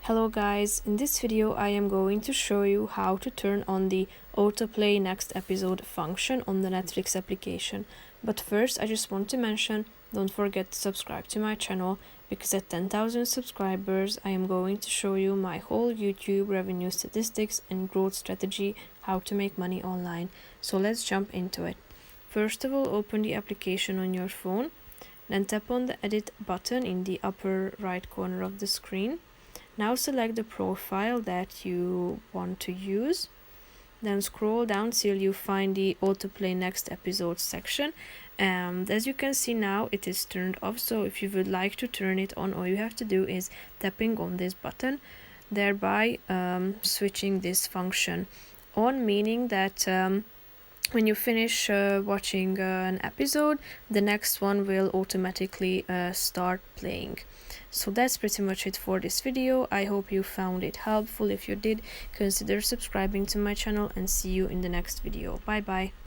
Hello guys, in this video I am going to show you how to turn on the autoplay next episode function on the Netflix application. But first I just want to mention, don't forget to subscribe to my channel, because at 10,000 subscribers I am going to show you my whole YouTube revenue statistics and growth strategy, how to make money online. So let's jump into it. First of all, open the application on your phone, then tap on the edit button in the upper right corner of the screen. Now select the profile that you want to use, then scroll down till you find the autoplay next episode section, and as you can see now it is turned off. So if you would like to turn it on, all you have to do is tapping on this button, thereby switching this function on, meaning that when you finish watching an episode, the next one will automatically start playing. So that's pretty much it for this video. I hope you found it helpful. If you did, consider subscribing to my channel and see you in the next video. Bye bye.